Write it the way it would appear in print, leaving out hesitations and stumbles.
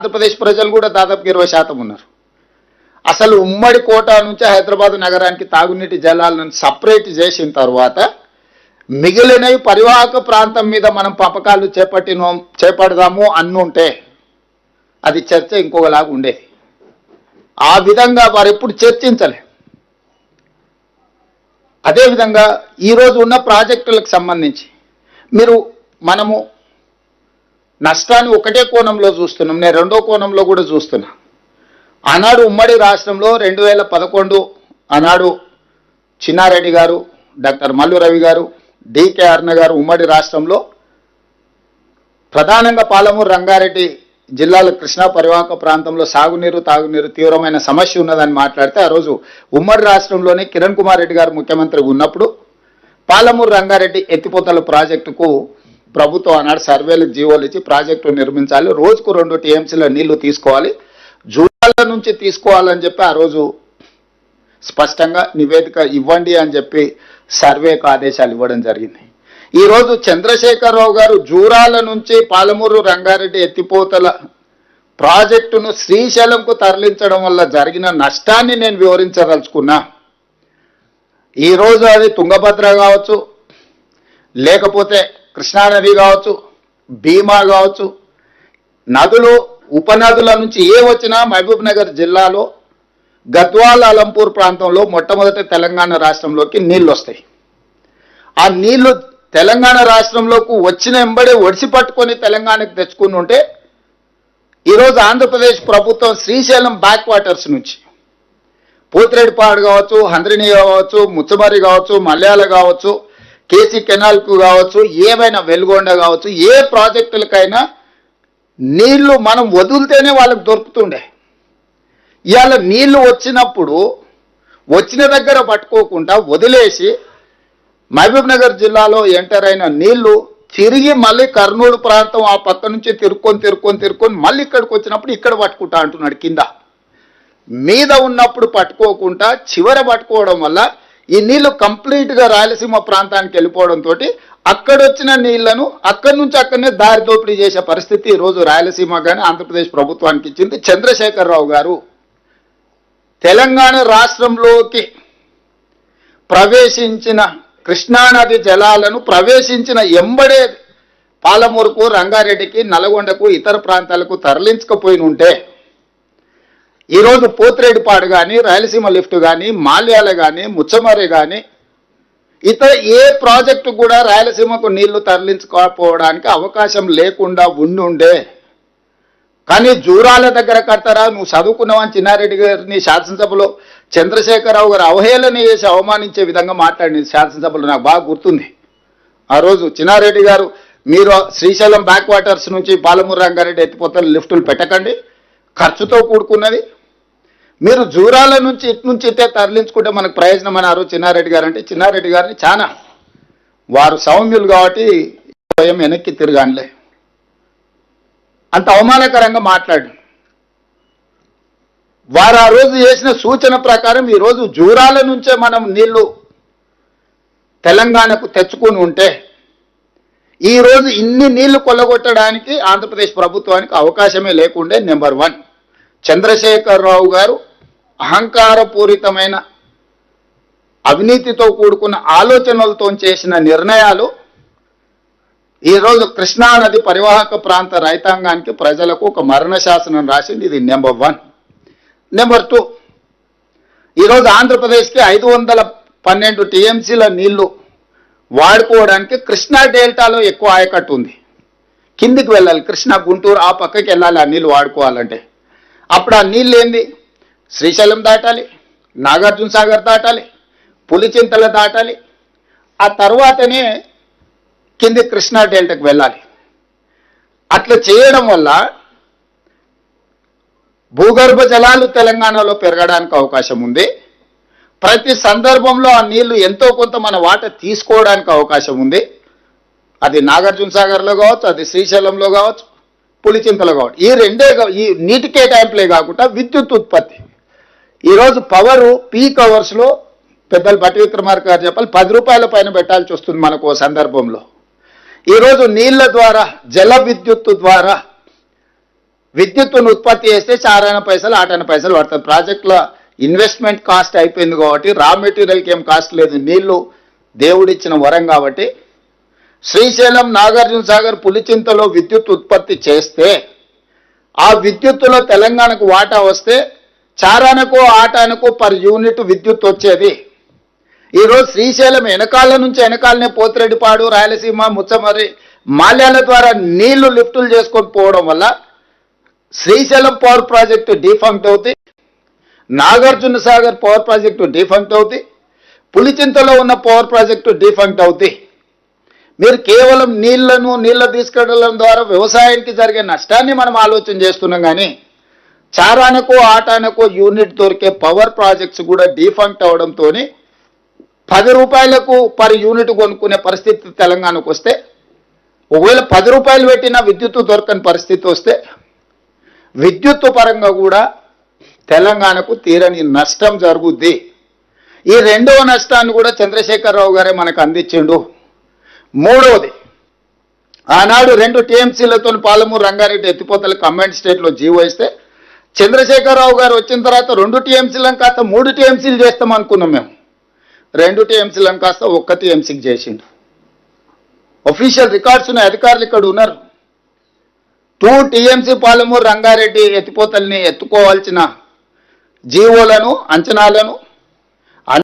ఆంధ్రప్రదేశ్ ప్రజలు కూడా దాదాపు 20% ఉన్నారు. అసలు ఉమ్మడి కోట నుంచి హైదరాబాద్ నగరానికి తాగునీటి జలాలను సపరేట్ చేసిన తర్వాత మిగిలినవి పరివాహక ప్రాంతం మీద మనం పంపకాలు చేపడదాము అన్నుంటే అది చర్చ ఇంకోలాగా ఉండేది. ఆ విధంగా వారు ఎప్పుడు చర్చించలే. అదేవిధంగా ఈరోజు ఉన్న ప్రాజెక్టులకు సంబంధించి మనము నష్టాన్ని ఒకటే కోణంలో చూస్తున్నాం. నేను రెండో కోణంలో కూడా చూస్తున్నా. ఆనాడు ఉమ్మడి రాష్ట్రంలో 2011 ఆనాడు చిన్నారెడ్డి గారు, డాక్టర్ మల్లు రవి గారు, డికే అరుణ గారు ఉమ్మడి రాష్ట్రంలో ప్రధానంగా పాలమూరు రంగారెడ్డి జిల్లాల కృష్ణా పరివాహక ప్రాంతంలో తాగునీరు తీవ్రమైన సమస్య ఉన్నదని మాట్లాడితే ఆ రోజు ఉమ్మడి రాష్ట్రంలోనే కిరణ్ కుమార్ రెడ్డి గారు ముఖ్యమంత్రి ఉన్నప్పుడు పాలమూరు రంగారెడ్డి ఎత్తిపోతల ప్రాజెక్టుకు ప్రభుత్వం ఆనాడు సర్వేలకు జీవోలు ఇచ్చి ప్రాజెక్టు నిర్మించాలి, రోజుకు 2 టీఎంసీల నీళ్లు తీసుకోవాలి, జూరాల నుంచి తీసుకోవాలని చెప్పి ఆ రోజు స్పష్టంగా నివేదిక ఇవ్వండి అని చెప్పి సర్వేకు ఆదేశాలు ఇవ్వడం జరిగింది. ఈరోజు చంద్రశేఖరరావు గారు జూరాల నుంచి పాలమూరు రంగారెడ్డి ఎత్తిపోతల ప్రాజెక్టును శ్రీశైలంకు తరలించడం వల్ల జరిగిన నష్టాన్ని నేను వివరించదలుచుకున్నా. ఈరోజు అది తుంగభద్ర కావచ్చు, లేకపోతే కృష్ణానది కావచ్చు, భీమా కావచ్చు, నదులు ఉపనదుల నుంచి వచ్చినా మహబూబ్ నగర్ జిల్లాలో గద్వాల్ అలంపూర్ ప్రాంతంలో మొట్టమొదటి తెలంగాణ రాష్ట్రంలోకి నీళ్ళు వస్తాయి. ఆ నీళ్లు తెలంగాణ రాష్ట్రంలోకి వచ్చిన వెంబడే ఒడిసి పట్టుకొని తెలంగాణకు తెచ్చుకుని ఉంటే ఈరోజు ఆంధ్రప్రదేశ్ ప్రభుత్వం శ్రీశైలం బ్యాక్ వాటర్స్ నుంచి పోతిరెడ్డిపాడు కావచ్చు, హంద్రిని కావచ్చు, ముచ్చమరి కావచ్చు, మల్యాల కావచ్చు, కేసీ కెనాల్కు కావచ్చు, ఏమైనా వెలుగొండ కావచ్చు, ఏ ప్రాజెక్టులకైనా నీళ్లు మనం వదిలితేనే వాళ్ళకి దొరుకుతుండే. ఇవాళ నీళ్లు వచ్చినప్పుడు వచ్చిన దగ్గర పట్టుకోకుండా వదిలేసి మహబూబ్ నగర్ జిల్లాలో ఎంటర్ అయిన నీళ్లు తిరిగి మళ్ళీ కర్నూలు ప్రాంతం ఆ పక్క నుంచి తిరుక్కొని మళ్ళీ ఇక్కడికి వచ్చినప్పుడు ఇక్కడ పట్టుకుంటా అంటున్నాడు. కింద మీద ఉన్నప్పుడు పట్టుకోకుండా చివర పట్టుకోవడం వల్ల ఈ నీళ్లు కంప్లీట్గా రాయలసీమ ప్రాంతానికి వెళ్ళిపోవడంతో అక్కడొచ్చిన నీళ్లను అక్కడి నుంచి అక్కడనే దారి దోపిడీ చేసే పరిస్థితి ఈరోజు రాయలసీమ కానీ ఆంధ్రప్రదేశ్ ప్రభుత్వానికి ఇచ్చింది. చంద్రశేఖరరావు గారు తెలంగాణ రాష్ట్రంలోకి ప్రవేశించిన కృష్ణానది జలాలను ప్రవేశించిన ఎంబడే పాలమూరుకు, రంగారెడ్డికి, నల్గొండకు, ఇతర ప్రాంతాలకు తరలించకపోయి ఉంటే ఈరోజు పోతిరెడ్డిపాడు కానీ, రాయలసీమ లిఫ్ట్ కానీ, మాల్యాల కానీ, ముచ్చమరి కానీ ఇతర ఏ ప్రాజెక్టు కూడా రాయలసీమకు నీళ్లు తరలించుకోకపోవడానికి అవకాశం లేకుండా ఉండుండే. కానీ జూరాల దగ్గర కడతారా, నువ్వు చదువుకున్నావని చిన్నారెడ్డి గారిని శాసనసభలో చంద్రశేఖరరావు గారు అవహేళన చేసి అవమానించే విధంగా మాట్లాడింది శాసనసభలో. నాకు బాగా గుర్తుంది. ఆ రోజు చిన్నారెడ్డి గారు, మీరు శ్రీశైలం బ్యాక్ వాటర్స్ నుంచి పాలమూరు రంగారెడ్డి ఎత్తిపోతల లిఫ్టులు పెట్టకండి, ఖర్చుతో కూడుకున్నది, మీరు జూరాల నుంచి ఇటే తరలించుకుంటే మనకు ప్రయోజనం అని ఆ రోజు చిన్నారెడ్డి గారు అంటే చిన్నారెడ్డి గారిని చాలా వారు సౌమ్యులు కాబట్టి స్వయం వెనక్కి తిరగానిలే అంత అవమానకరంగా మాట్లాడు. వారు ఆ రోజు చేసిన సూచన ప్రకారం ఈరోజు జూరాల నుంచే మనం నీళ్లు తెలంగాణకు తెచ్చుకుని ఉంటే ఈరోజు ఇన్ని నీళ్లు కొల్లగొట్టడానికి ఆంధ్రప్రదేశ్ ప్రభుత్వానికి అవకాశమే లేకుండే. నెంబర్ 1 చంద్రశేఖరరావు గారు అహంకారపూరితమైన అవినీతితో కూడుకున్న ఆలోచనలతో చేసిన నిర్ణయాలు ఈరోజు కృష్ణానది పరివాహక ప్రాంత రైతాంగానికి, ప్రజలకు ఒక మరణ శాసనం రాసింది. ఇది నెంబర్ 1. నెంబర్ 2, ఈరోజు ఆంధ్రప్రదేశ్కి 512 టీఎంసీల నీళ్లు వాడుకోవడానికి కృష్ణా డెల్టాలో ఎక్కువ ఆయకట్టు ఉంది. కిందికి వెళ్ళాలి, కృష్ణా గుంటూరు ఆ పక్కకి వెళ్ళాలి ఆ నీళ్ళు వాడుకోవాలంటే. అప్పుడు ఆ నీళ్ళు ఏంది, శ్రీశైలం దాటాలి, నాగార్జున సాగర్ దాటాలి, పులిచింతల దాటాలి, ఆ తర్వాతనే కింది కృష్ణా డెల్టాకు వెళ్ళాలి. అట్లా చేయడం వల్ల భూగర్భ జలాలు తెలంగాణలో పెరగడానికి అవకాశం ఉంది. ప్రతి సందర్భంలో ఆ నీళ్లు ఎంతో కొంత మన వాట తీసుకోవడానికి అవకాశం ఉంది. అది నాగార్జున సాగర్లో కావచ్చు, అది శ్రీశైలంలో కావచ్చు, పులిచింతలో కావచ్చు. ఈ నీటి కేటాయింపులే కాకుండా విద్యుత్ ఉత్పత్తి. ఈరోజు పవరు పీక్ అవర్స్లో పెద్దలు భట్టి విక్రమార్క గారు చెప్పాలి 10 రూపాయల పైన పెట్టాల్సి వస్తుంది మనకు ఓ సందర్భంలో. ఈరోజు నీళ్ల ద్వారా, జల విద్యుత్తు ద్వారా విద్యుత్తును ఉత్పత్తి చేస్తే చారాన పైసలు ఆటాన పైసలు పడతాయి. ప్రాజెక్టుల ఇన్వెస్ట్మెంట్ కాస్ట్ అయిపోయింది కాబట్టి రా మెటీరియల్కి ఏం కాస్ట్ లేదు, నీళ్లు దేవుడిచ్చిన వరం కాబట్టి శ్రీశైలం, నాగార్జున సాగర్, పులిచింతలో విద్యుత్ ఉత్పత్తి చేస్తే ఆ విద్యుత్తులో తెలంగాణకు వాటా వస్తే చారానకు ఆటానకు పర్ యూనిట్ విద్యుత్ వచ్చేది. ఈరోజు శ్రీశైలం వెనకాలనే పోతిరెడ్డిపాడు, రాయలసీమ, ముచ్చమర్రి, మాల్యాల ద్వారా నీళ్లు లిఫ్టులు చేసుకొని పోవడం వల్ల శ్రీశైలం పవర్ ప్రాజెక్టు డిఫంక్ట్ అవుతుంది, Nagarjuna Sagar power project defunct అవుతుంది, పులిచింతలో ఉన్న పవర్ ప్రాజెక్టు డిఫంక్ట్ అవుతాయి. మీరు కేవలం నీళ్ల తీసుకెళ్లడం ద్వారా వ్యవసాయానికి జరిగే నష్టాన్ని మనం ఆలోచన చేస్తున్నాం, కానీ చారానకో ఆటానకో యూనిట్ దొరికే పవర్ ప్రాజెక్ట్స్ కూడా డిఫంక్ట్ అవడంతో 10 రూపాయలకు పర్ యూనిట్ కొనుక్కునే పరిస్థితి తెలంగాణకు వస్తే, ఒకవేళ 10 రూపాయలు పెట్టినా విద్యుత్తు దొరకని పరిస్థితి వస్తే విద్యుత్తు పరంగా కూడా తెలంగాణకు తీరని నష్టం జరుగుద్ది. ఈ రెండవ నష్టాన్ని కూడా చంద్రశేఖరరావు గారే మనకు అందించిండు. మూడవది, ఆనాడు 2 టీఎంసీలతో పాలమూరు రంగారెడ్డి ఎత్తిపోతల కంబైన్డ్ స్టేట్లో జీవో ఇస్తే చంద్రశేఖరరావు గారు వచ్చిన తర్వాత 2 టీఎంసీలను కాస్త 3 టీఎంసీలు చేస్తాం అనుకున్నాం. మేము 2 టీఎంసీలను కాస్త 1 టీఎంసీకి చేసిండు. ఒఫీషియల్ రికార్డ్స్ ఉన్న అధికారులు ఇక్కడ ఉన్నారు. 2 టీఎంసీ పాలమూరు రంగారెడ్డి ఎత్తిపోతల్ని ఎత్తుకోవాల్సిన జీవోలను, అంచనాలను